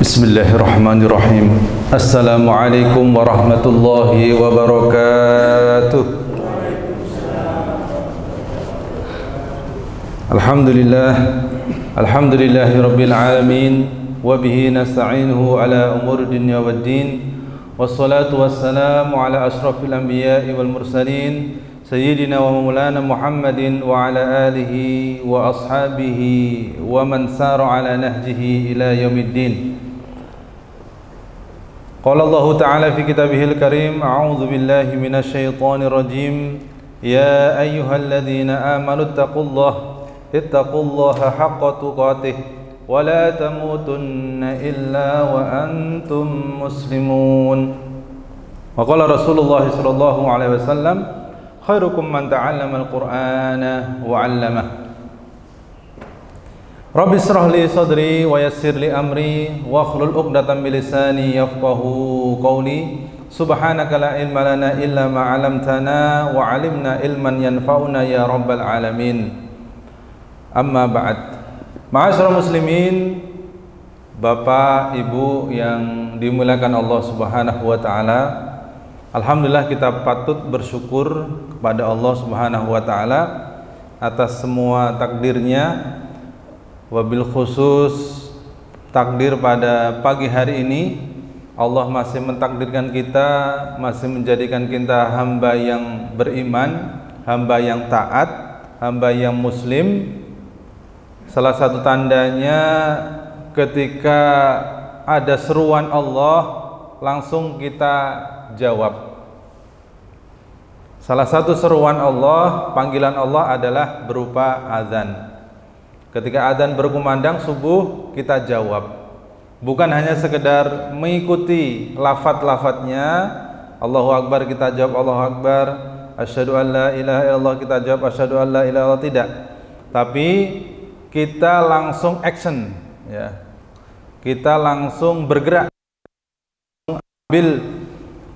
Bismillahirrahmanirrahim. Assalamualaikum warahmatullahi wabarakatuh. Alhamdulillahi rabbil alamin, wa bihi nasta'inuhu ala umuri dunya waddin, wassalatu wassalamu ala ashrafil anbiya'i wal mursalin, sayyidina wa maulana Muhammadin wa ala alihi wa ashabihi wa man sara ala nahjihi ila yaumiddin. Qala Allah Ta'ala fi kitabihil karim, a'udzu billahi minasy syaithanir rajim, ya ayyuhalladzina amanu ittaqullaha haqqa tuqatih wa la tamutunna illa wa antum muslimun. Wa qala Rasulullah sallallahu alaihi wasallam, khairukum man ta'allama al-Qur'ana wa 'allamah. Rabbi shrah li sadri wa yassir li amri wa hlul 'uqdatam min lisani yafqahu qawli. Subhanaka la ilma lana illa ma 'allamtana wa 'allimna ilman yanfa'una ya rabbal alamin. Amma ba'd. Ma'asyiral muslimin, Bapak, Ibu yang dimuliakan Allah Subhanahu wa taala. Alhamdulillah, kita patut bersyukur kepada Allah Subhanahu wa taala atas semua takdirnya, wabil khusus takdir pada pagi hari ini. Allah masih mentakdirkan kita, masih menjadikan kita hamba yang beriman, hamba yang taat, hamba yang muslim. Salah satu tandanya ketika ada seruan Allah, langsung kita jawab. Salah satu seruan Allah, panggilan Allah adalah berupa azan. Ketika azan berkumandang subuh, kita jawab. Bukan hanya sekedar mengikuti lafaz-lafaznya, Allahu Akbar kita jawab Allahu Akbar, asyhadu an la ilaha illallah kita jawab asyhadu an la ilaha illallah, tidak. Tapi kita langsung action, ya. Kita langsung bergerak, ambil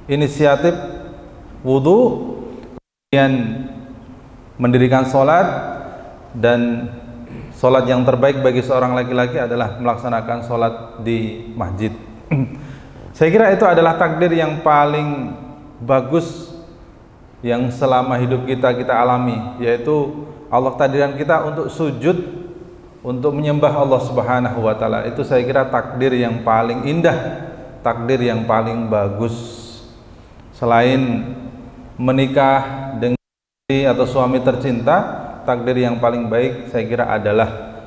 inisiatif wudu, kemudian mendirikan sholat. Dan sholat yang terbaik bagi seorang laki-laki adalah melaksanakan sholat di masjid. Saya kira itu adalah takdir yang paling bagus yang selama hidup kita alami, yaitu Allah takdirkan kita untuk sujud, untuk menyembah Allah Subhanahu wa taala. Itu saya kira takdir yang paling indah, takdir yang paling bagus. Selain menikah dengan istri atau suami tercinta, takdir yang paling baik saya kira adalah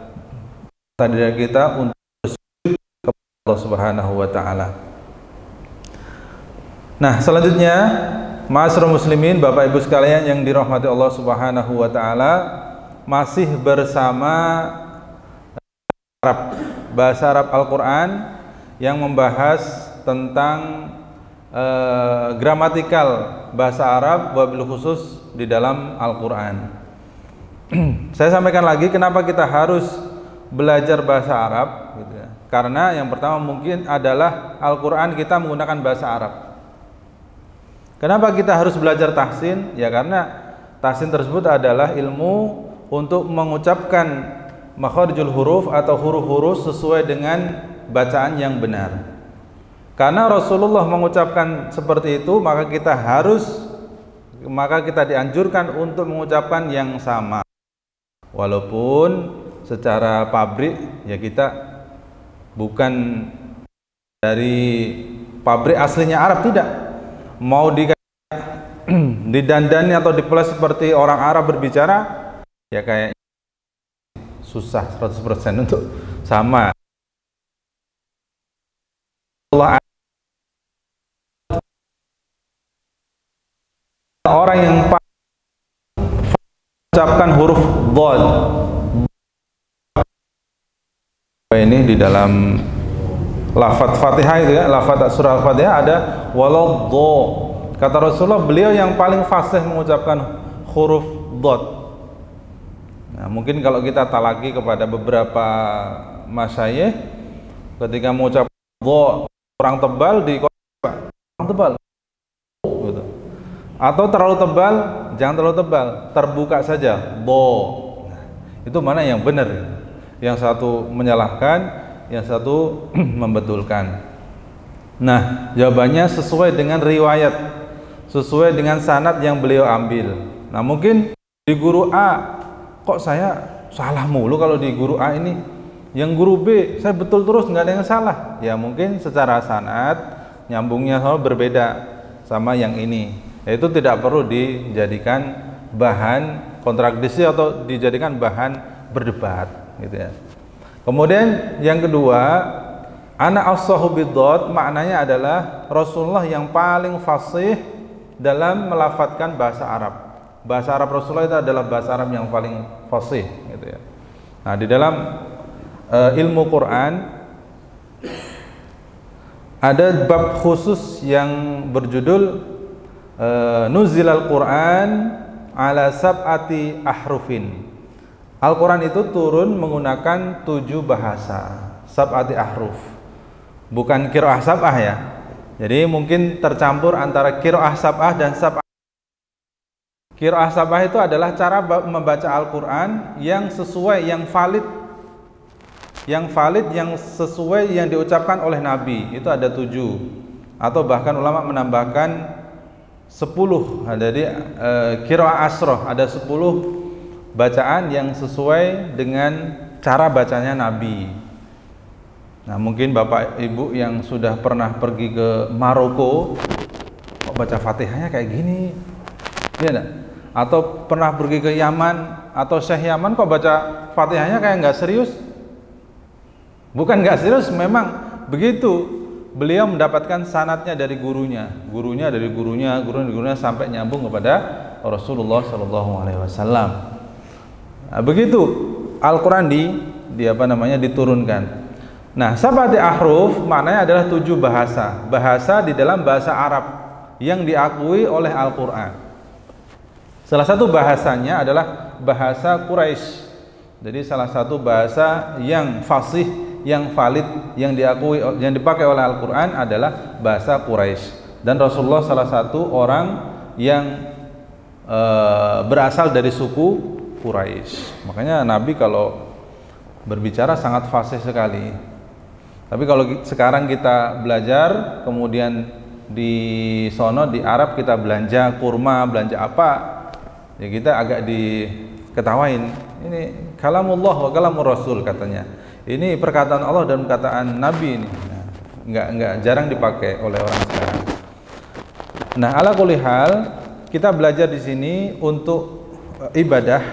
takdir kita untuk bersujud kepada Allah Subhanahu wa taala. Nah, selanjutnya, ma'asyiral muslimin, Bapak Ibu sekalian yang dirahmati Allah Subhanahu wa taala, masih bersama bahasa Arab Al-Quran yang membahas tentang gramatikal bahasa Arab, wabil khusus di dalam Al-Quran. Saya sampaikan lagi kenapa kita harus belajar bahasa Arab, gitu ya. Karena yang pertama mungkin adalah Al-Quran kita menggunakan bahasa Arab. Kenapa kita harus belajar tahsin? Ya karena tahsin tersebut adalah ilmu untuk mengucapkan makharijul huruf atau huruf-huruf sesuai dengan bacaan yang benar. Karena Rasulullah mengucapkan seperti itu, maka kita dianjurkan untuk mengucapkan yang sama. Walaupun secara pabrik ya kita bukan dari pabrik aslinya Arab, tidak. Mau didandani atau dipelas seperti orang Arab berbicara, ya kayak susah 100% untuk sama. Allah, orang yang mengucapkan huruf dhad. Ini di dalam lafaz Fatihah itu ya, lafaz surah Al-Fatihah ada waladh. Kata Rasulullah, beliau yang paling fasih mengucapkan huruf dhad. Nah, mungkin kalau kita talaki kepada beberapa masyayikh, ketika mengucap dha kurang tebal di kurang tebal gitu. Atau terlalu tebal, jangan terlalu tebal, terbuka saja, dha. Nah, itu mana yang benar? Yang satu menyalahkan, yang satu membetulkan. Nah, jawabannya sesuai dengan riwayat, sesuai dengan sanad yang beliau ambil. Nah, mungkin di guru A, kok saya salah mulu kalau di guru A ini, yang guru B saya betul terus, nggak ada yang salah. Ya mungkin secara sanad nyambungnya berbeda sama yang ini. Itu tidak perlu dijadikan bahan kontradiksi atau dijadikan bahan berdebat, gitu ya. Kemudian yang kedua, ana as-sahu bid-dhad, maknanya adalah Rasulullah yang paling fasih dalam melafadzkan bahasa Arab. Bahasa Arab Rasulullah itu adalah bahasa Arab yang paling fasih, gitu ya. Nah, di dalam ilmu Quran ada bab khusus yang berjudul Nuzilal Quran ala sab'ati ahrufin. Al-Quran itu turun menggunakan 7 bahasa, sab'ati ahruf, bukan qiraah sab'ah ya. Jadi mungkin tercampur antara qiraah sab'ah dan sab'ah. Qiraah sab'ah itu adalah cara membaca Al-Quran yang sesuai, yang valid, yang sesuai yang diucapkan oleh Nabi. Itu ada 7, atau bahkan ulama menambahkan 10. Jadi qiraah asroh, ada 10 bacaan yang sesuai dengan cara bacanya Nabi. Nah, mungkin Bapak Ibu yang sudah pernah pergi ke Maroko, kok baca Fatihahnya kayak gini, ya enggak? Atau pernah pergi ke Yaman atau Syekh Yaman, kok baca Fatihahnya kayak nggak serius? Bukan nggak serius, memang begitu. Beliau mendapatkan sanadnya dari gurunya, dari gurunya sampai nyambung kepada Rasulullah Shallallahu Alaihi Wasallam. Nah, begitu Al-Quran diturunkan. Nah, sab'ati ahruf maknanya adalah 7 bahasa di dalam bahasa Arab yang diakui oleh Al-Quran. Salah satu bahasanya adalah bahasa Quraisy. Jadi salah satu bahasa yang fasih, yang valid, yang diakui, yang dipakai oleh Al-Quran adalah bahasa Quraisy. Dan Rasulullah salah satu orang yang berasal dari suku Quraisy. Makanya Nabi kalau berbicara sangat fasih sekali. Tapi kalau sekarang kita belajar, kemudian di sono di Arab kita belanja kurma, belanja apa, ya kita agak diketawain. Ini kalamullah wa kalamur Rasul katanya. Ini perkataan Allah dan perkataan Nabi ini. Nah, enggak jarang dipakai oleh orang sekarang. Nah, ala kulli hal, kita belajar di sini untuk ibadah.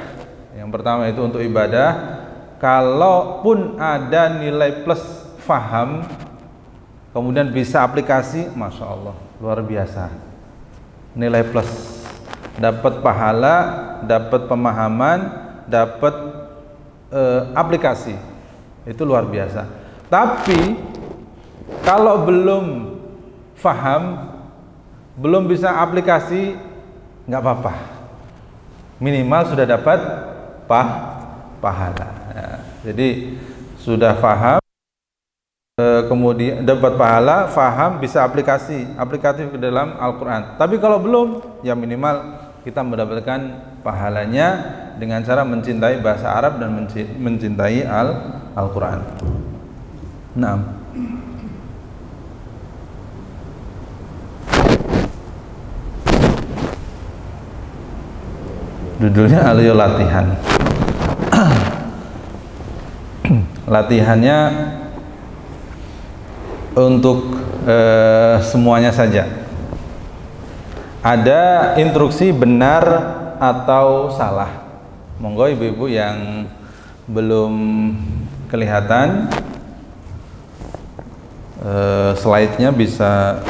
Yang pertama itu untuk ibadah. Kalaupun ada nilai plus faham, kemudian bisa aplikasi, Masya Allah, luar biasa. Nilai plus, dapat pahala, dapat pemahaman, dapat aplikasi, itu luar biasa. Tapi kalau belum faham, belum bisa aplikasi, nggak apa-apa, minimal sudah dapat pahala. Ya, jadi sudah faham, kemudian dapat pahala, faham, bisa aplikatif ke dalam Al-Quran. Tapi kalau belum, ya minimal kita mendapatkan pahalanya dengan cara mencintai bahasa Arab dan mencintai Al-Quran. Nah, judulnya Alio Latihan. Latihannya untuk semuanya saja. Ada instruksi benar atau salah. Monggo ibu-ibu yang belum kelihatan slide-nya bisa.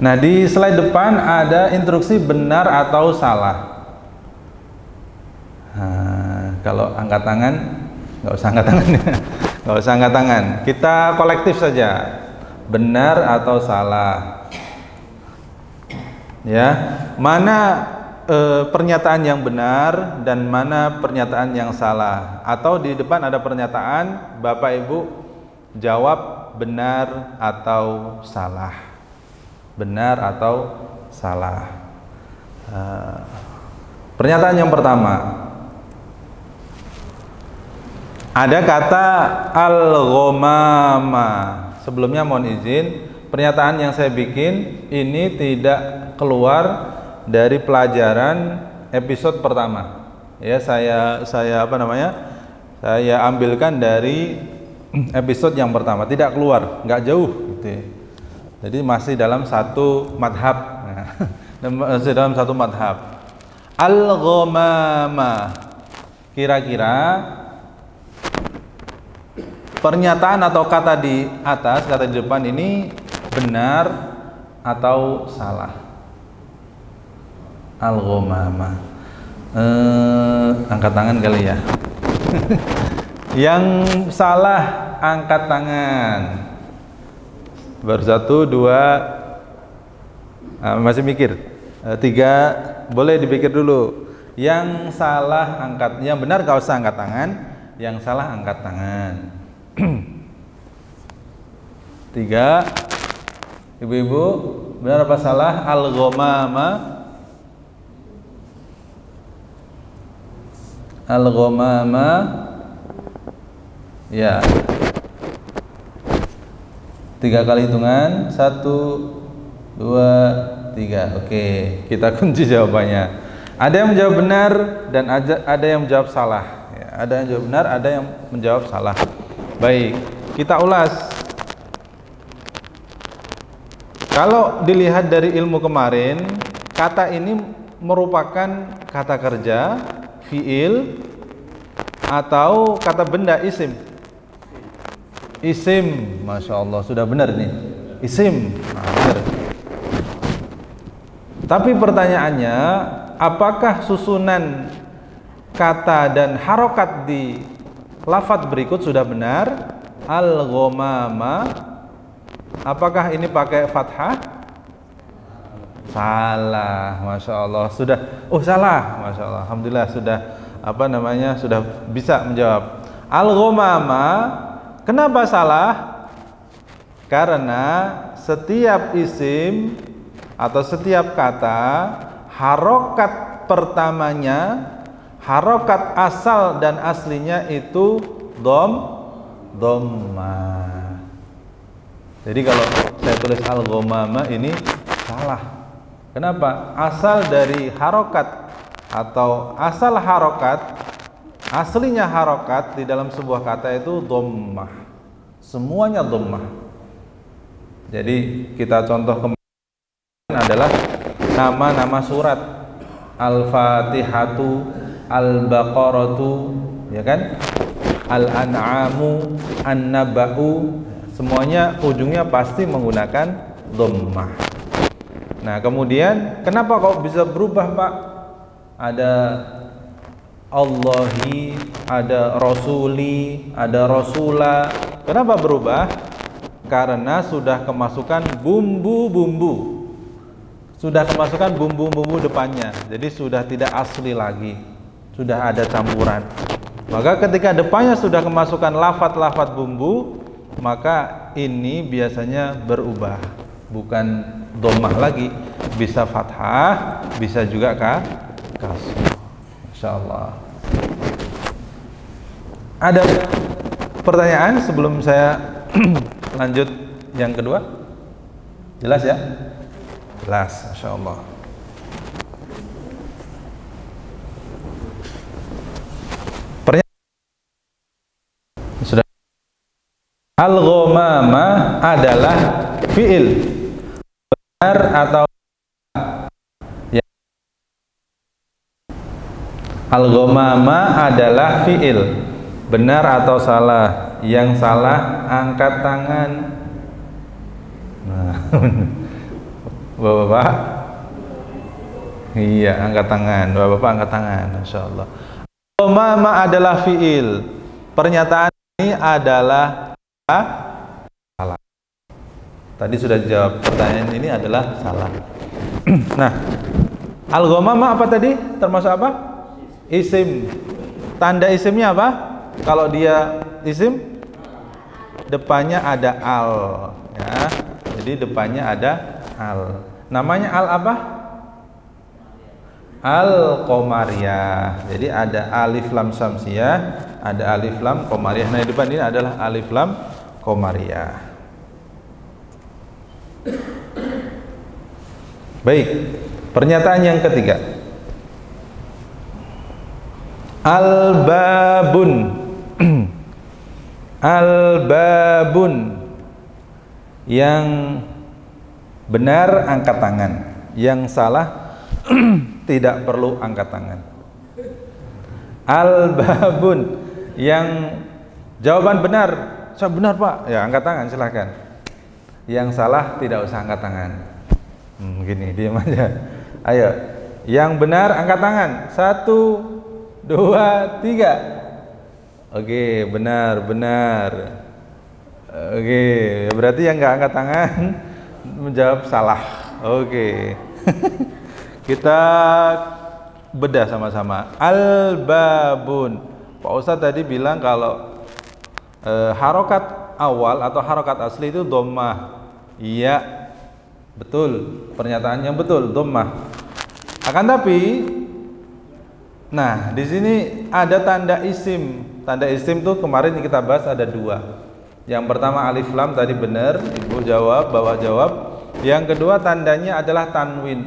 Nah, di slide depan ada instruksi benar atau salah. Nah, kalau angkat tangan, nggak usah angkat tangan, nggak usah angkat tangan. Kita kolektif saja, benar atau salah. Ya, mana pernyataan yang benar dan mana pernyataan yang salah? Atau di depan ada pernyataan, Bapak Ibu jawab benar atau salah. Benar atau salah. Pernyataan yang pertama, Ada kata al-ghamama. Sebelumnya mohon izin, pernyataan yang saya bikin ini tidak keluar dari pelajaran episode pertama. Ya, saya apa namanya? Saya ambilkan dari episode yang pertama, tidak keluar, nggak jauh gitu ya. Jadi masih dalam satu madhab. Masih dalam satu madhab. Al-ghamama. Kira-kira pernyataan atau kata di atas, kata di depan ini benar atau salah? Al-ghamama. Angkat tangan kali ya. Yang salah angkat tangan. Baru 1, 2, masih mikir. 3, boleh dipikir dulu. Yang salah angkat, yang benar gak usah angkat tangan. Yang salah angkat tangan. 3, ibu-ibu, benar apa salah? Al-ghamama. Al-ghamama. Ya. 3 kali hitungan. 1, 2, 3. Oke, kita kunci jawabannya. Ada yang menjawab benar dan ada yang menjawab salah. Ya, ada yang menjawab benar, ada yang menjawab salah. Baik, kita ulas. Kalau dilihat dari ilmu kemarin, kata ini merupakan kata kerja, fiil, atau kata benda, isim. Isim, Masya Allah, sudah benar nih. Isim, benar. Tapi pertanyaannya, apakah susunan kata dan harokat di lafadz berikut sudah benar? Al-ghamama. Apakah ini pakai fathah? Salah, Masya Allah. Sudah, salah, Masya Allah. Alhamdulillah sudah sudah bisa menjawab. Al-ghamama. Kenapa salah? Karena setiap isim atau setiap kata, harokat pertamanya, harokat asal dan aslinya itu dhammah. Jadi kalau saya tulis al-ghamama ini salah. Kenapa? Asal dari harokat atau asal harokat, aslinya harokat di dalam sebuah kata itu dhammah. Semuanya dhammah. Jadi kita contoh kemarin adalah nama-nama surat. Al-Fatihatu, Al-Baqaratu, ya kan? Al-An'amu, An-Naba'u, semuanya ujungnya pasti menggunakan dhammah. Nah, kemudian kenapa kok bisa berubah, Pak? Ada Allahi, ada Rasuli, ada Rasula. Kenapa berubah? Karena sudah kemasukan bumbu-bumbu. Sudah kemasukan bumbu-bumbu depannya. Jadi sudah tidak asli lagi. Sudah ada campuran. Maka ketika depannya sudah kemasukan lafadz-lafadz bumbu, maka ini biasanya berubah. Bukan dhammah lagi, bisa fathah, bisa juga kasrah. Insyaallah. Ada pertanyaan sebelum saya lanjut yang kedua? Jelas ya? Jelas, insyaallah. Sudah. Al-ghamama adalah fiil. Benar atau ya. Al-ghamama adalah fiil. Benar atau salah? Yang salah angkat tangan. Nah, Bapak-bapak, iya, angkat tangan. Bapak-bapak angkat tangan, insyaallah. Al-ghamama adalah fiil. Pernyataan ini adalah salah. Tadi sudah dijawab, pertanyaan ini adalah salah. Nah, al-ghamama apa tadi? Termasuk apa? Isim. Tanda isimnya apa? Kalau dia isim, depannya ada al, ya. Jadi depannya ada al. Namanya al apa? Al-Qamariyah. Jadi ada alif lam samsiyah, ada alif lam qamariyah. Nah, di depan ini adalah alif lam qamariyah. Baik, pernyataan yang ketiga. Al-babun. Al-babun. Yang benar angkat tangan, yang salah tidak perlu angkat tangan. Al-babun, yang jawaban benar, saya benar Pak, ya angkat tangan silahkan. Yang salah tidak usah angkat tangan. Gini, diam aja. Ayo, yang benar angkat tangan. 1, 2, 3. Oke, benar. Oke, berarti yang nggak angkat tangan menjawab salah. Oke. Kita bedah sama-sama. Al-babun. Pak Ustadz tadi bilang kalau harokat awal atau harokat asli itu dhammah. Iya, betul. Pernyataannya betul, dhammah. Akan tapi, nah di sini ada tanda isim. Tanda isim tuh kemarin kita bahas ada 2. Yang pertama alif lam tadi benar, ibu jawab, bapak jawab. Yang kedua tandanya adalah tanwin.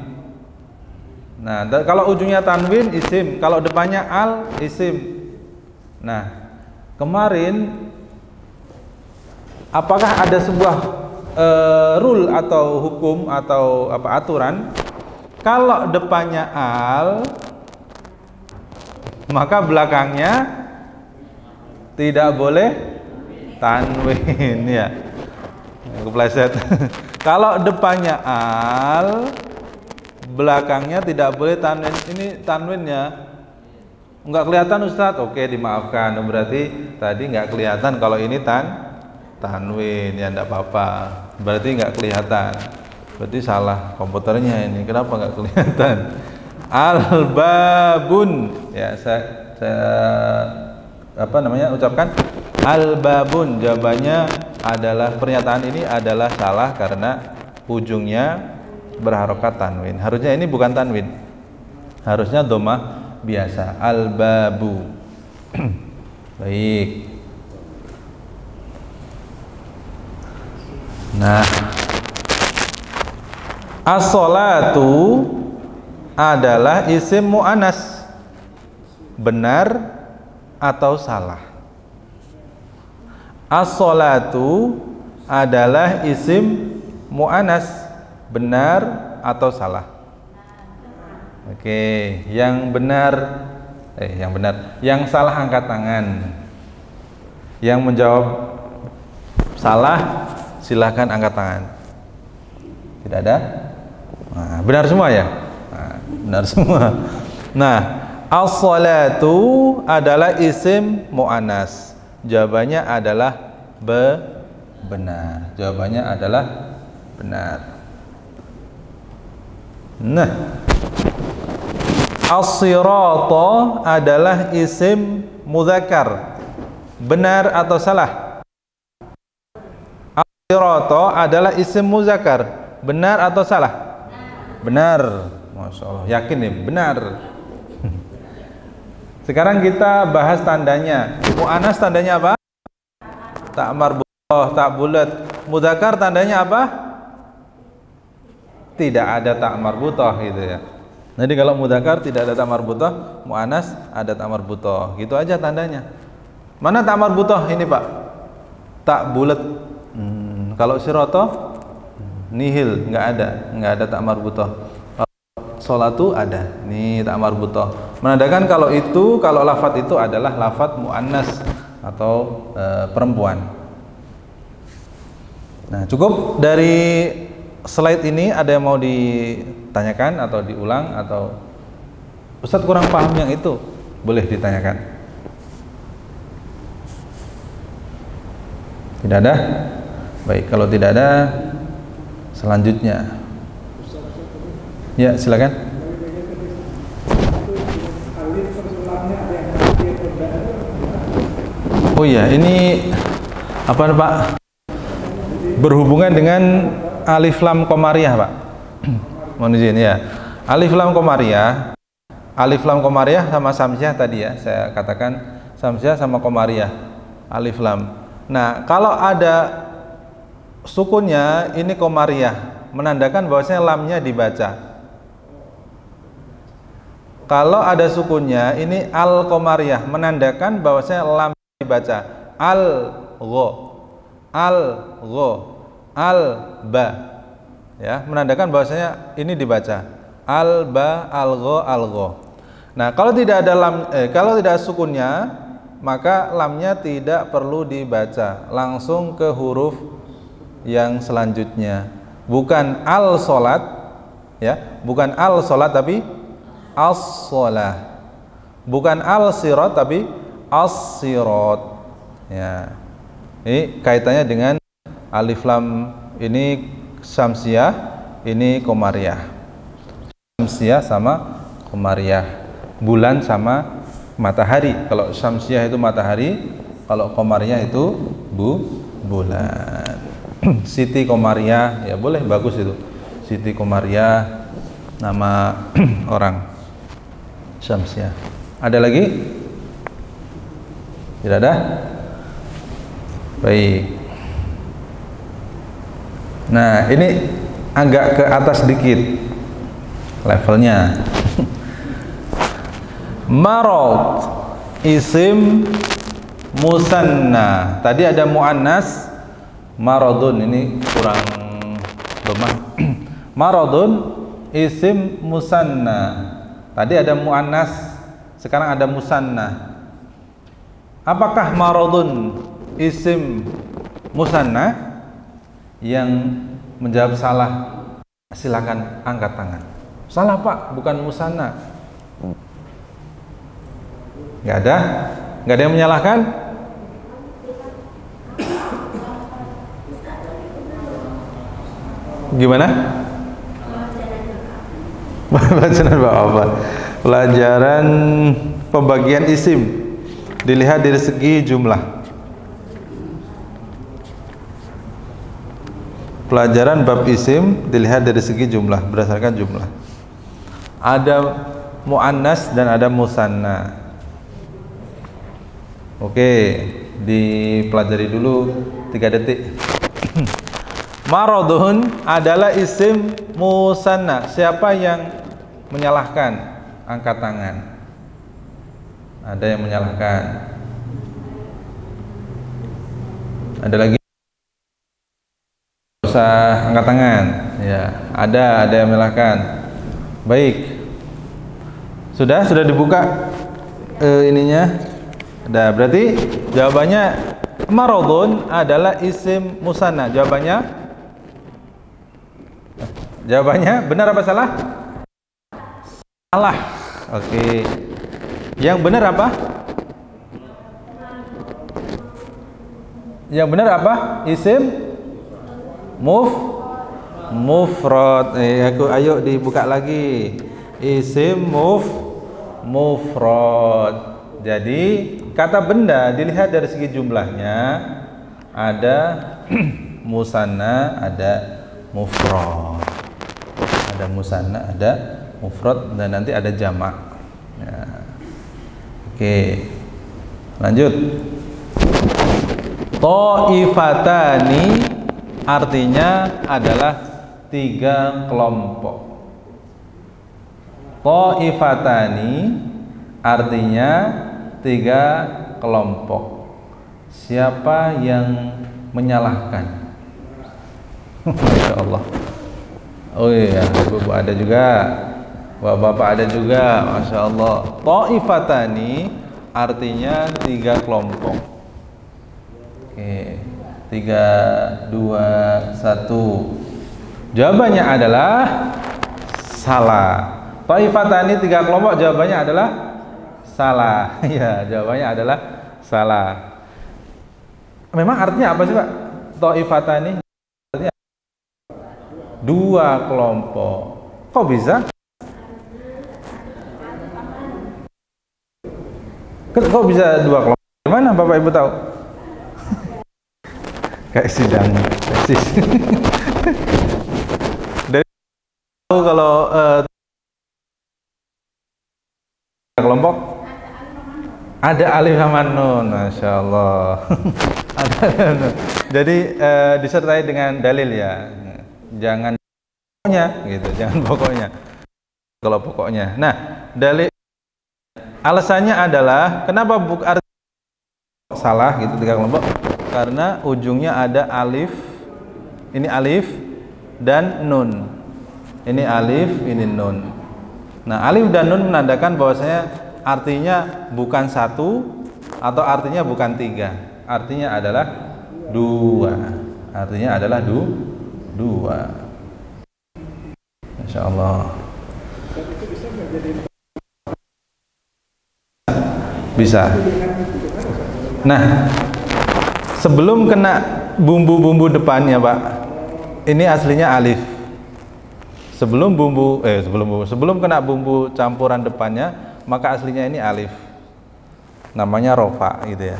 Nah, kalau ujungnya tanwin isim, kalau depannya al isim. Nah, kemarin apakah ada sebuah rule atau hukum atau apa aturan? Kalau depannya al, maka belakangnya tidak boleh tanwin ya. Kepleset. Kalau depannya al, belakangnya tidak boleh tanwin. Ini tanwinnya nggak kelihatan Ustadz. Oke, dimaafkan. Berarti tadi nggak kelihatan kalau ini tanwin ya, enggak apa-apa. Berarti nggak kelihatan. Berarti salah komputernya ini. Kenapa nggak kelihatan? Al-babun ya, saya ucapkan al-babun. Jawabannya adalah, pernyataan ini adalah salah karena ujungnya berharokat tanwin. Harusnya ini bukan tanwin, harusnya dhammah biasa. Al-babu. Baik. Nah, as-sholatu adalah isim mu'anas. Benar atau salah? As-sholatu adalah isim mu'anas. Benar atau salah? Oke, yang benar yang salah angkat tangan. Yang menjawab salah silahkan angkat tangan. Tidak ada? Nah, benar semua ya? Nah, benar semua. Nah, as-sholatu adalah isim mu'anas. Jawabannya adalah benar. Jawabannya adalah benar. Nah, as-sirata adalah isim mudzakkar. Benar atau salah? As-sirata adalah isim mudzakkar. Benar atau salah? Benar. Masya Allah, yakin nih, benar. Sekarang kita bahas tandanya. Mu'anas tandanya apa? Tak marbutoh, tak bulat. Mudzakkar tandanya apa? Tidak ada tak marbutoh gitu ya. Jadi kalau mudzakkar tidak ada tak marbutoh, mu'anas ada tak marbutoh. Gitu aja tandanya. Mana tak marbutoh ini Pak? Tak bulat. Kalau siroto nihil, nggak ada tak marbutoh. Sholatu ada, nih tak marbutoh. Menandakan kalau lafadz itu adalah lafadz mu'annas atau perempuan. Nah, cukup dari slide ini. Ada yang mau ditanyakan atau diulang, atau Ustadz kurang paham yang itu, boleh ditanyakan. Tidak ada? Baik, kalau tidak ada, selanjutnya. Ya, silakan. Oh iya, ini apa Pak? Berhubungan dengan alif lam qamariyah Pak. Mohon izin ya. Alif lam qamariyah sama samsiah tadi ya, saya katakan Syamsiah sama Qamariyah, alif lam. Nah, kalau ada sukunnya ini Qamariyah, menandakan bahwasanya lamnya dibaca. Kalau ada sukunnya ini al-Qamariyah, menandakan bahwasanya lam dibaca. Al-gha, al-gha, al-ba. Ya, menandakan bahwasanya ini dibaca. Al-ba, al-gha, al-gha. Nah, kalau tidak ada kalau tidak sukunnya, maka lamnya tidak perlu dibaca, langsung ke huruf yang selanjutnya. Bukan al-solat, ya, bukan al-solat tapi as-solah. Bukan al-sirat tapi as-sirat. Ya. Ini kaitannya dengan alif lam, ini Syamsiah, ini Qamariyah. Syamsiah sama Qamariyah. Bulan sama matahari. Kalau Syamsiah itu matahari, kalau Qamariyah itu bulan. Siti Qamariyah, ya boleh, bagus itu. Siti Qamariyah nama orang Syamsiah. Ada lagi? Tidak ada? Baik. Nah, ini agak ke atas sedikit levelnya. Marad isim musanna. Tadi ada muannas maradun, ini kurang lemah. Maradun isim musanna. Tadi ada muannas, sekarang ada musanna. Apakah maradun isim musanna? Yang menjawab salah silakan angkat tangan. Salah Pak, bukan musanna. Nggak ada? Nggak ada yang menyalahkan? Gimana? Pelajaran apa? Pelajaran pembagian isim dilihat dari segi jumlah. Pelajaran bab isim dilihat dari segi jumlah, berdasarkan jumlah. Ada muannas dan ada musanna. Oke, dipelajari dulu 3 detik. Maradun adalah isim musanna. Siapa yang menyalahkan? Angkat tangan. Ada yang menyalahkan? Ada lagi? Usah angkat tangan. Ya, ada yang menyalahkan. Baik. Sudah dibuka ininya. Nah, berarti jawabannya maradun adalah isim musanna. Jawabannya benar apa salah? Salah. Oke. Yang benar apa? Yang benar apa? Isim mufrad. Ayo dibuka lagi. Isim mufrad. Jadi kata benda dilihat dari segi jumlahnya, ada musanna, ada mufrad. Ada musanna, ada mufrad, dan nanti ada jamak. Ya. Oke, lanjut. Ta'ifatani artinya adalah 3 kelompok. Ta'ifatani artinya 3 kelompok. Siapa yang menyalahkan? Masya Allah. Oh iya, ibu ada juga, bapak ada juga. Masya Allah. Ta'ifatani artinya 3 kelompok. Oke, 3, 2, 1. Jawabannya adalah salah. Ta'ifatani 3 kelompok, jawabannya adalah salah. Ya, jawabannya adalah salah. Memang artinya apa sih Pak? Ta'ifatani artinya 2 kelompok. Kok bisa? Kok bisa 2 kelompok? Gimana Bapak Ibu tahu? Kayak sidang tesis. Dari kalau kelompok Ada alif sama nun, masya Allah. Ada nun. Jadi disertai dengan dalil ya. Jangan pokoknya, gitu. Jangan pokoknya. Kalau pokoknya. Nah, dalil alasannya adalah kenapa arti salah gitu tiga kelompok? Karena ujungnya ada alif. Ini alif dan nun. Ini alif, ini nun. Nah, alif dan nun menandakan bahwasanya artinya bukan satu atau artinya bukan tiga, artinya adalah dua. Artinya adalah dua. Masya Allah. Bisa. Nah, sebelum kena bumbu-bumbu depannya, Pak, ini aslinya alif. Sebelum kena bumbu campuran depannya, maka aslinya ini alif, namanya rofa gitu ya.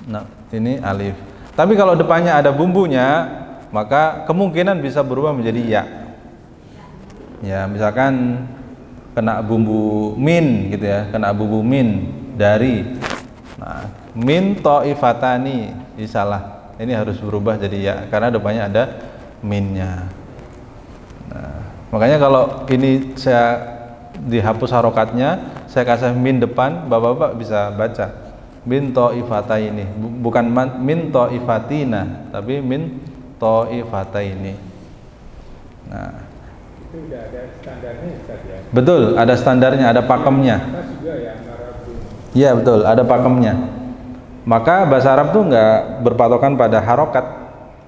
Nah, ini alif. Tapi kalau depannya ada bumbunya, maka kemungkinan bisa berubah menjadi ya. Ya, misalkan kena bumbu min gitu ya, kena bumbu min dari. Nah, min to'ifatani, salah. Ini harus berubah jadi ya, karena depannya ada minnya. Nah, makanya kalau ini saya dihapus harokatnya, saya kasih min depan, bapak-bapak bisa baca min ta'ifataini, bukan min ta'ifatina, tapi min ta'ifataini. Nah, itu udah ada standarnya Ustaz ya? Betul, ada standarnya, ada pakemnya. Iya betul, ada pakemnya. Maka bahasa Arab tuh nggak berpatokan pada harokat.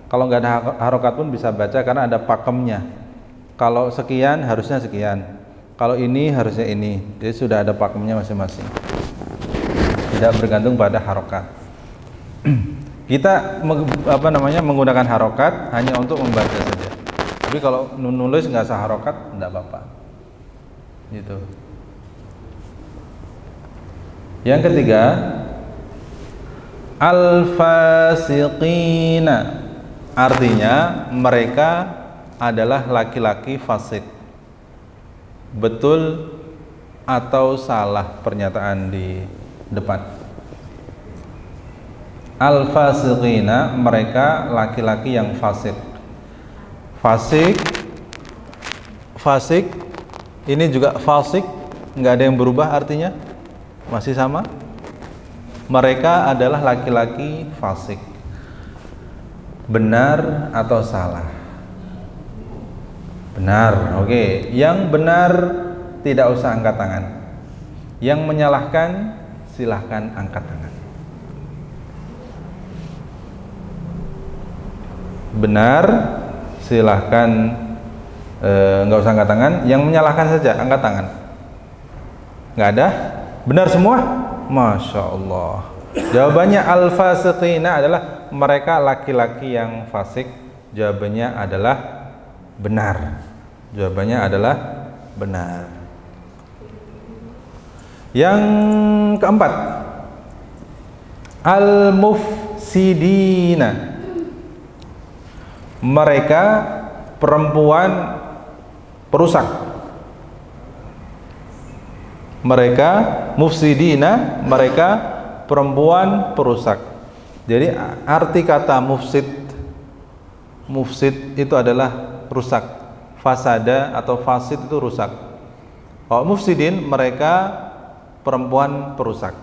Kalau nggak ada harokat pun bisa baca karena ada pakemnya. Kalau sekian harusnya sekian. Kalau ini harusnya ini, jadi sudah ada pakemnya masing-masing. Tidak bergantung pada harokat. Kita menggunakan harokat hanya untuk membaca saja. Tapi kalau nulis nggak usah harokat, tidak apa-apa. Gitu. Yang ketiga, al-fasiqina, artinya mereka adalah laki-laki fasik. Betul atau salah pernyataan di depan? Al-fasiqina, mereka laki-laki yang fasik. Fasik ini juga fasik, nggak ada yang berubah artinya, masih sama. Mereka adalah laki-laki fasik. Benar atau salah? Benar, oke. Yang benar tidak usah angkat tangan. Yang menyalahkan silahkan angkat tangan. Benar, silahkan nggak usah angkat tangan. Yang menyalahkan saja angkat tangan. Nggak ada? Benar semua? Masya Allah. Jawabannya al-fasiqina adalah mereka laki-laki yang fasik. Jawabannya adalah benar. Jawabannya adalah benar. Yang keempat, al-mufsidina, mereka perempuan perusak. Mereka mufsidina, mereka perempuan perusak. Jadi arti kata mufsid itu adalah rusak. Fasada atau fasid itu rusak. Kalau mufsidin, mereka perempuan perusak.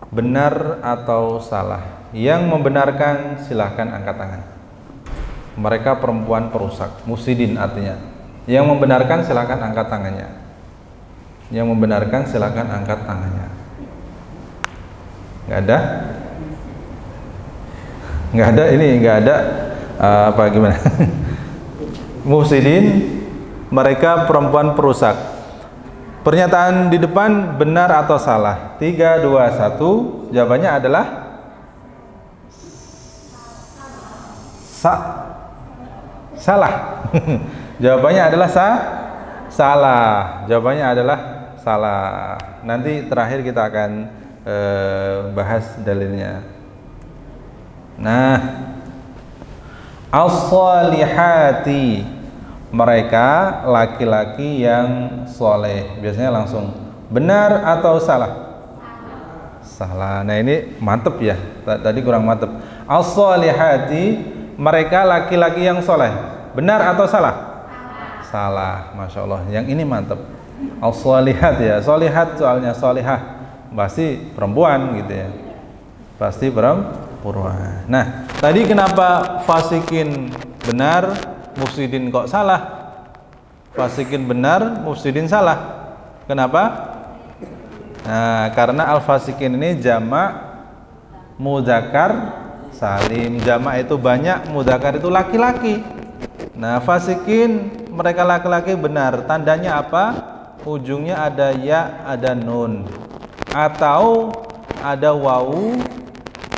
Benar atau salah? Yang membenarkan silahkan angkat tangan. Mereka perempuan perusak. Mufsidin artinya. Yang membenarkan silahkan angkat tangannya. Yang membenarkan silahkan angkat tangannya. Nggak ada? Nggak ada, ini nggak ada. Apa gimana? Mufsidin, mereka perempuan perusak. Pernyataan di depan benar atau salah? 3, 2, 1. Jawabannya adalah salah. Jawabannya adalah salah. Jawabannya adalah salah. Nanti terakhir kita akan bahas dalilnya. Nah, as-salihati, mereka laki-laki yang soleh. Biasanya langsung benar atau salah? salah. Nah ini mantep ya, tadi kurang mantep. As-solihati, mereka laki-laki yang soleh. Benar atau salah? Salah, Masya Allah. Yang ini mantep. As-solihat ya, solihat soalnya solihah, pasti perempuan gitu ya, pasti perempuan. Nah tadi kenapa fasikin benar, mufsidin kok salah? Fasikin benar, mufsidin salah. Kenapa? Nah, karena al-fasikin ini jamak mudzakkar salim. Jamak itu banyak, mudzakkar itu laki-laki. Nah, fasikin mereka laki-laki benar. Tandanya apa? Ujungnya ada ya, ada nun. Atau ada wawu,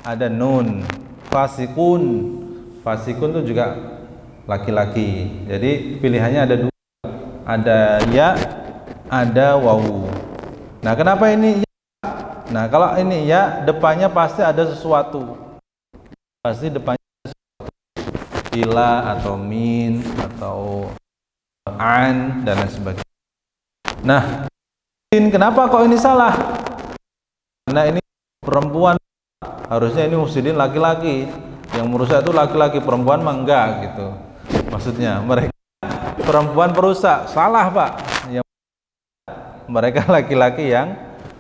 ada nun. Fasikun. Fasikun itu juga laki-laki. Jadi pilihannya ada dua. Ada ya, ada wawu. Nah, kenapa ini ya? Nah, kalau ini ya, depannya pasti ada sesuatu. Pasti depannya ada sesuatu. Ila atau min atau an dan lain sebagainya. Nah, kenapa kok ini salah? Karena ini perempuan, harusnya ini mufsidin laki-laki. Yang merusak itu laki-laki, perempuan mah enggak gitu. Maksudnya mereka perempuan perusak, salah Pak. Yang mereka laki-laki yang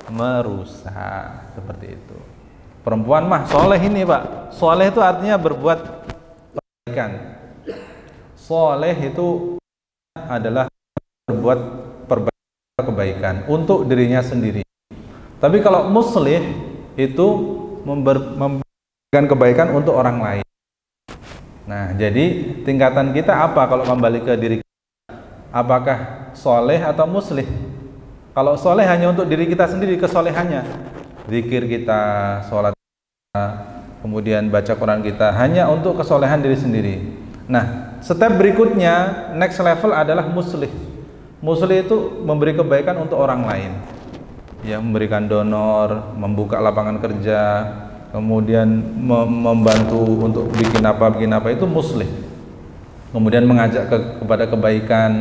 merusak, seperti itu. Perempuan mah soleh ini Pak. Soleh itu artinya berbuat kebaikan. Soleh itu adalah berbuat kebaikan untuk dirinya sendiri. Tapi kalau muslih itu memberikan kebaikan untuk orang lain. Nah, jadi tingkatan kita apa kalau kembali ke diri kita? Apakah soleh atau muslih? Kalau soleh hanya untuk diri kita sendiri, kesolehannya zikir kita, sholat kita, kemudian baca Quran kita, hanya untuk kesolehan diri sendiri. Nah, step berikutnya, next level adalah muslih. Muslih itu memberi kebaikan untuk orang lain, yang memberikan donor, membuka lapangan kerja, kemudian membantu untuk bikin apa itu muslih. Kemudian mengajak kepada kebaikan,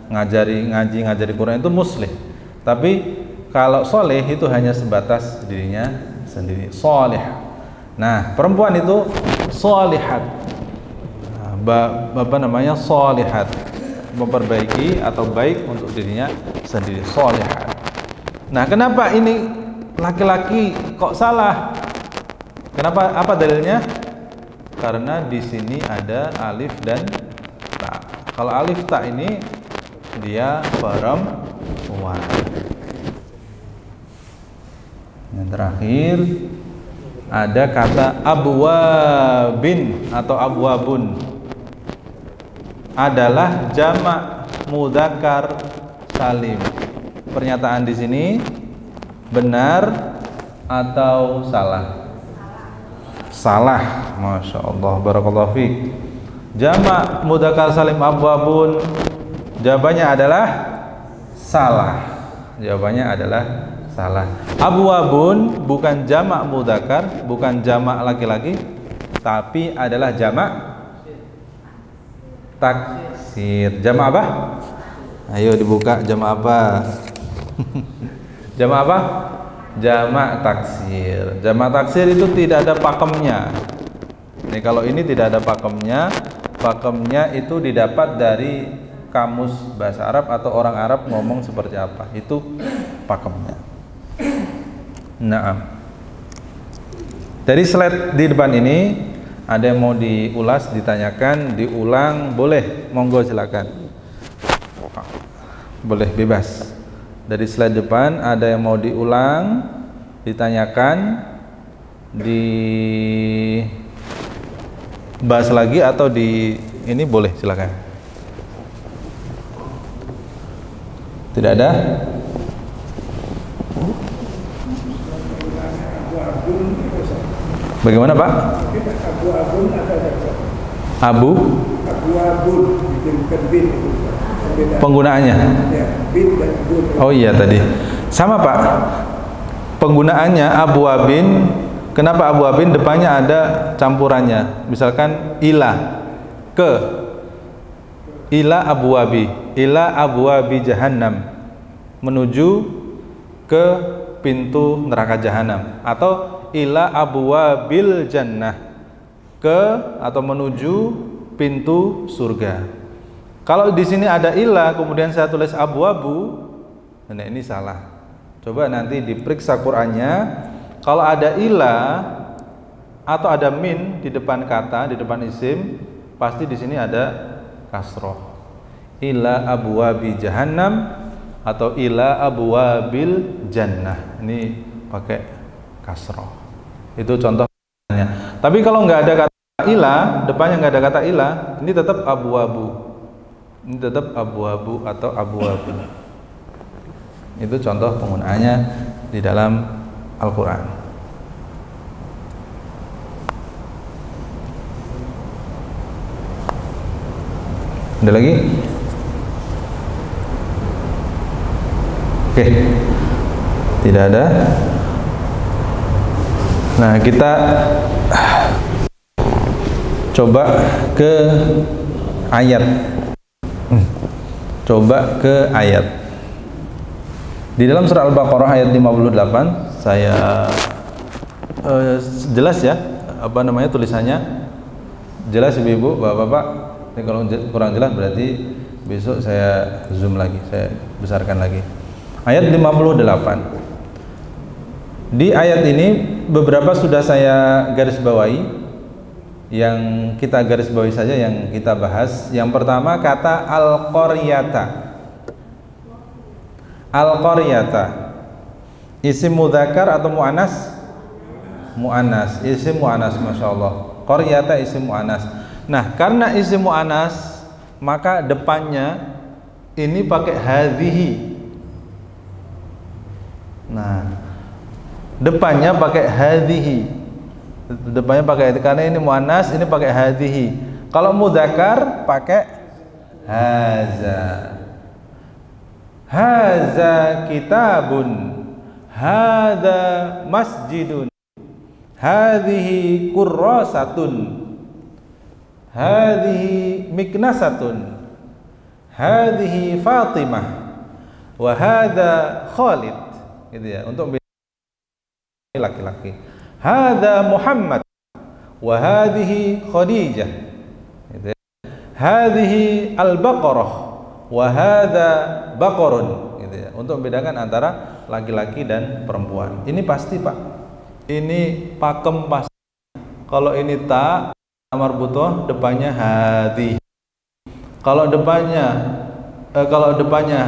ngajari ngaji, ngajari Quran itu muslih. Tapi kalau soleh itu hanya sebatas dirinya sendiri, soleh. Nah, perempuan itu solihat, apa namanya, solihat, memperbaiki atau baik untuk dirinya sendiri, solihat. Nah, kenapa ini laki-laki kok salah? Kenapa? Apa dalilnya? Karena di sini ada alif dan ta. Kalau alif ta ini dia perempuan. Yang terakhir ada kata abwabin atau abwabun, adalah jamak mudzakkar salim. Pernyataan di sini benar atau salah? Salah. Masya Allah, barakallahu fiik. Jamak mudzakkar salim abwabun, jawabannya adalah salah. Jawabannya adalah salah. Abwabun bukan jamak mudzakkar, bukan jamak laki-laki, tapi adalah jamak taksir. Jamak apa? Ayo dibuka, jamak apa? Jamak apa? Jamak taksir. Jamak taksir itu tidak ada pakemnya. Ini kalau ini tidak ada pakemnya. Pakemnya itu didapat dari kamus bahasa Arab atau orang Arab ngomong seperti apa. Itu pakemnya. Nah, dari slide di depan ini ada yang mau diulas, ditanyakan, diulang, boleh, monggo silakan. Boleh, bebas. Dari slide depan ada yang mau diulang, ditanyakan, dibahas lagi atau di ini boleh, silakan. Tidak ada? Bagaimana Pak? Abu penggunaannya. Oh iya tadi sama Pak, penggunaannya abwabin. Kenapa abwabin depannya ada campurannya? Misalkan ila, ke, ila abwabi, ila abwabi jahannam, menuju ke pintu neraka jahanam, atau ila abwabil jannah, ke atau menuju pintu surga. Kalau di sini ada ila kemudian saya tulis abwabu, nah ini salah. Coba nanti diperiksa Qur'annya, kalau ada ila atau ada min di depan kata, di depan isim, pasti di sini ada kasroh. Ila abwabi jahannam atau ila abwabil jannah. Ini pakai kasroh. Itu contohnya. Tapi kalau nggak ada kata ila, depannya nggak ada kata ila, ini tetap abwabu. Ini tetap abu-abu atau abu-abu. Itu contoh penggunaannya di dalam Al-Quran. Ada lagi? Oke, tidak ada. Nah, kita coba ke ayat. Coba ke ayat di dalam surah Al-Baqarah ayat 58. Saya jelas ya apa namanya tulisannya, jelas ibu-ibu, bapak-bapak. Ini kalau kurang jelas berarti besok saya zoom lagi, saya besarkan lagi. Ayat 58. Di ayat ini beberapa sudah saya garis bawahi. Yang kita garis bawahi saja, yang kita bahas. Yang pertama kata al-qaryata. Al-qaryata isim mudzakkar atau muannas? Muannas, isim muannas, Masya Allah. Qaryata isim muannas. Nah, karena isim muannas maka depannya ini pakai hadhihi. Nah, depannya pakai hadhihi. Depannya pakai itu karena ini muannas, ini pakai hadhihi. Kalau mudzakkar pakai haza. Haza kitabun, hadza masjidun, hadhihi kurrasatun, hadhihi miknasatun, hadhihi Fatimah, wa hadza Khalid. Gitu ya, untuk laki-laki. Hadza Muhammad wa hadhihi Khadijah. Gitu ya. Hadhihi Al-Baqarah wa hadza Baqarun, gitu ya. Untuk membedakan antara laki-laki dan perempuan. Ini pasti, Pak. Ini pakem pasti. Kalau ini ta marbuthah depannya hadhi. Kalau depannya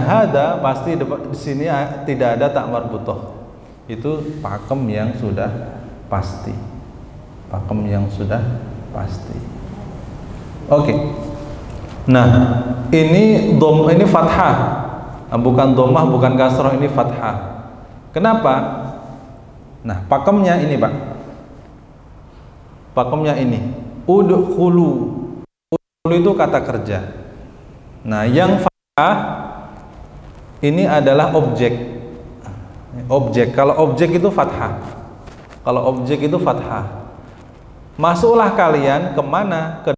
hada pasti di sini tidak ada ta marbuthah. Itu pakem yang sudah pasti, pakem yang sudah pasti. Oke. Nah, ini fathah, bukan dhammah, bukan kasroh, ini fathah. Kenapa? Nah, pakemnya ini, Pak. Pakemnya ini udkhulu. Udkhulu itu kata kerja. Nah, yang fathah ini adalah objek. Objek, kalau objek itu fathah. Kalau objek itu fathah. Masuklah kalian kemana? Ke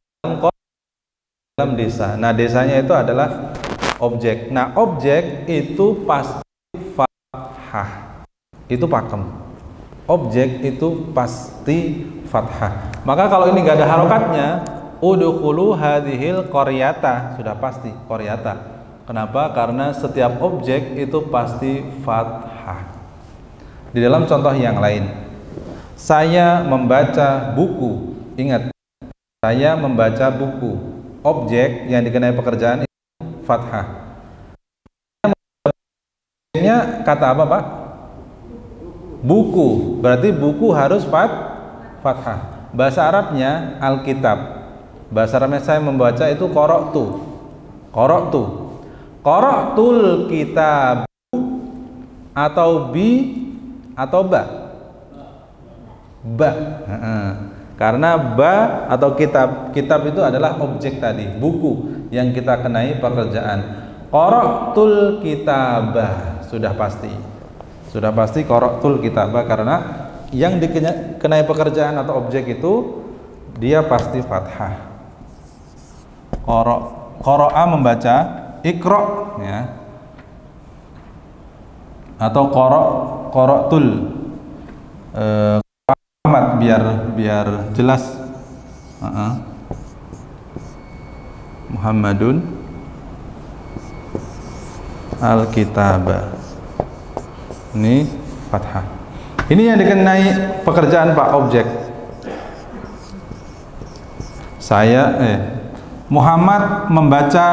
dalam desa. Nah, desanya itu adalah objek. Nah, objek itu pasti fathah. Itu pakem. Objek itu pasti fathah. Maka kalau ini gak ada harokatnya, udkhulu hadhil qaryata, sudah pasti qaryata. Kenapa? Karena setiap objek itu pasti fathah. Di dalam contoh yang lain, saya membaca buku. Ingat, saya membaca buku. Objek yang dikenai pekerjaan itu fathah. Objeknya kata apa, Pak? Buku. Berarti buku harus fathah. Bahasa Arabnya Alkitab. Bahasa Arabnya saya membaca itu qara'tu. Qara'tu. Qara'tul kitab atau bi atau ba? Ba. Karena ba atau kitab itu adalah objek tadi, buku yang kita kenai pekerjaan. Qara'tul kitabah, sudah pasti qara'tul kitabah, karena yang dikenai pekerjaan atau objek itu dia pasti fathah. Qara'a membaca, iqra ya. atau qaratul amat biar jelas. Muhammadun al-kitaba. Ini fathah. Ini yang dikenai pekerjaan Pak, objek. Muhammad membaca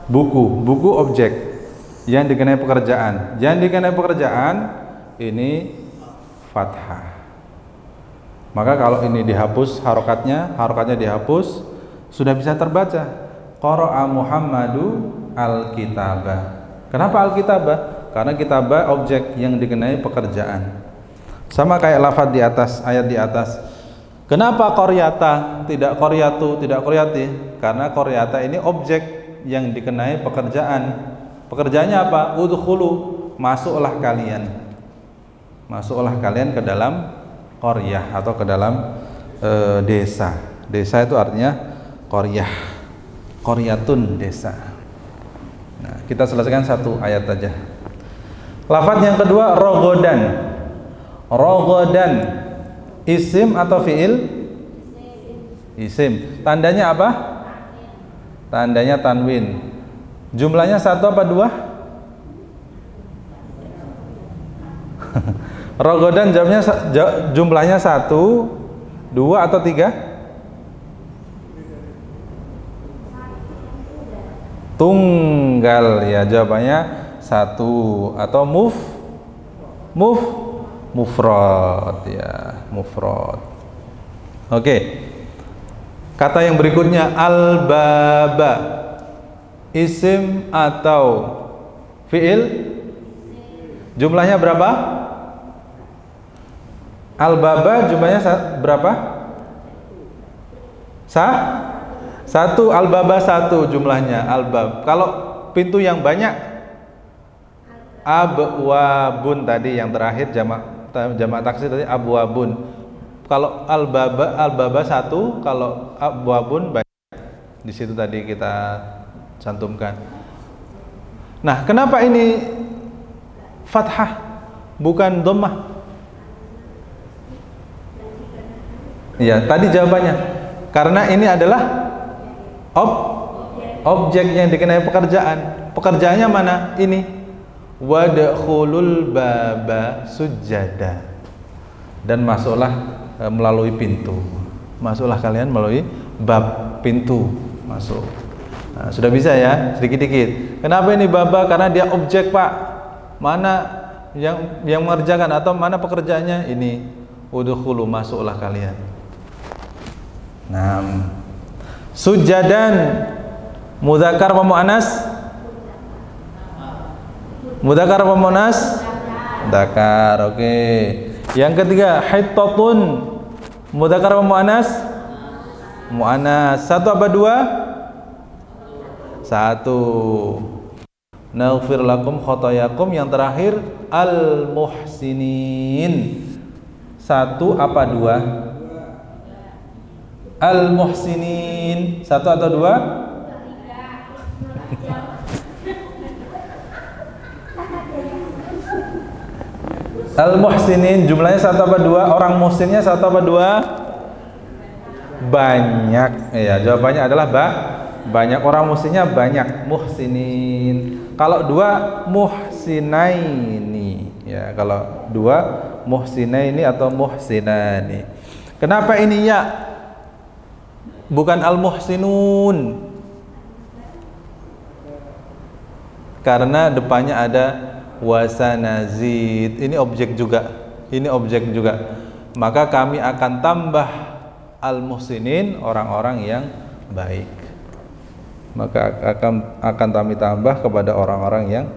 buku objek yang dikenai pekerjaan. Yang dikenai pekerjaan ini fathah. Maka kalau ini dihapus harokatnya dihapus, sudah bisa terbaca. Qara'a Muhammadu al-kitabah. Kenapa al-kitabah? Karena kitabah objek yang dikenai pekerjaan. Sama kayak lafaz di atas, ayat di atas. Kenapa qaryata tidak qaryatu, tidak qaryati? Karena qaryata ini objek yang dikenai pekerjaan. Pekerjaannya apa? Udkhulu, masuklah kalian. Masuklah kalian ke dalam qaryah atau ke dalam desa. Desa itu artinya qaryah. Qaryatun, desa. Nah, kita selesaikan satu ayat saja. Lafaz yang kedua rogodan. Rogodan isim atau fiil? Isim. Tandanya apa? Tandanya tanwin. Jumlahnya satu apa dua? Rogodan jumlahnya satu, dua atau tiga? Tunggal, ya, jawabannya satu. Atau mufrad, ya, mufrad. Oke. Kata yang berikutnya al-baba. Isim atau fiil? Jumlahnya berapa? Al-baba jumlahnya berapa? Satu. Al-baba satu jumlahnya. Al-bab. Kalau pintu yang banyak, abwabun tadi yang terakhir jamak taksir tadi abwabun. Kalau al-baba satu, kalau abwabun banyak. Di situ tadi kita cantumkan. Nah, kenapa ini fathah bukan dhammah? Ya, tadi jawabannya. Karena ini adalah objek yang dikenai pekerjaan. Pekerjaannya mana? Ini. Wadkhulul baba sujada. Dan masuklah melalui pintu. Masuklah kalian melalui bab, pintu masuk. Nah, sudah bisa ya, sedikit-dikit. Kenapa ini baba? Karena dia objek, Pak. Mana yang mengerjakan atau mana pekerjaannya? Ini. Udkhulu, masuklah kalian. Nah, sujadan mudzakkar apa muannas? Mudzakkar apa muannas? Mudzakkar. Oke. Yang ketiga, hittatun mudzakkar apa muannas? Muannas. Satu apa dua? Satu. Naghfir lakum khotoyakum. Yang terakhir al-muhsinin. Satu apa dua? Al-muhsinin. Satu atau dua? Al-muhsinin jumlahnya satu apa dua? Orang muhsinnya satu apa dua? Banyak. Ya, jawabannya adalah banyak. Orang muhsinnya banyak. Muhsinin. Kalau dua, muhsinaini. Ya, kalau dua, muhsinaini atau muhsinani. Kenapa ini ya? Bukan al-muhsinun. Karena depannya ada wasanazid. Ini objek juga. Maka kami akan tambah al-muhsinin, orang-orang yang baik. Maka akan kami tambah kepada orang-orang yang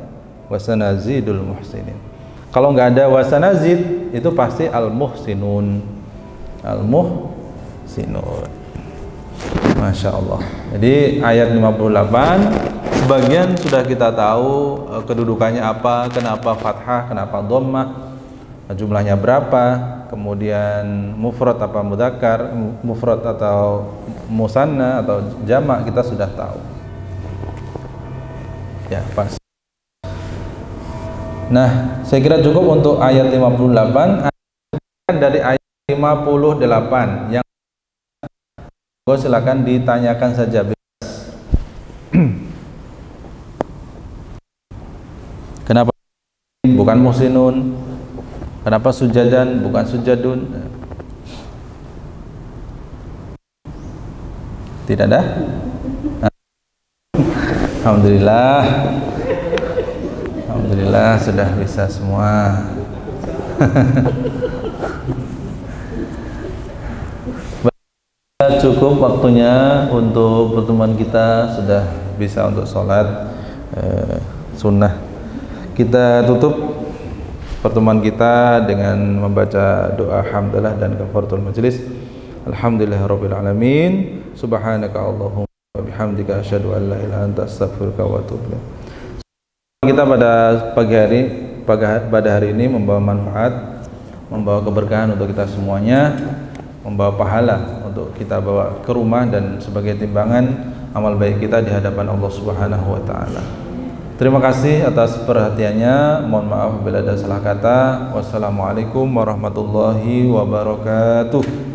wasanazidul muhsinin. Kalau nggak ada wasanazid, itu pasti al-muhsinun. Masya Allah. Jadi ayat 58 sebagian sudah kita tahu kedudukannya apa, kenapa fathah, kenapa dhammah, jumlahnya berapa, kemudian mufrad apa mudzakkar, mufrad atau musanna atau jamak, kita sudah tahu. Ya, pas. Nah, saya kira cukup untuk ayat 58. Dari ayat 58 yang silakan ditanyakan saja. Kenapa bukan muhsinun? Kenapa sujadan bukan sujadun? Tidak ada? Alhamdulillah. Alhamdulillah sudah bisa semua. Cukup waktunya untuk pertemuan kita, sudah bisa untuk sholat sunnah. Kita tutup pertemuan kita dengan membaca doa hamdalah dan kafaratul majelis. Alhamdulillahirabbil alamin. Subhanaka Allahumma wa bihamdika asyhadu an la ilaha illa anta astaghfiruka wa atubu ilaik. Kita pada hari ini membawa manfaat, membawa keberkahan untuk kita semuanya, membawa pahala untuk kita bawa ke rumah dan sebagai timbangan amal baik kita di hadapan Allah Subhanahu wa taala. Terima kasih atas perhatiannya. Mohon maaf bila ada salah kata. Wassalamualaikum warahmatullahi wabarakatuh.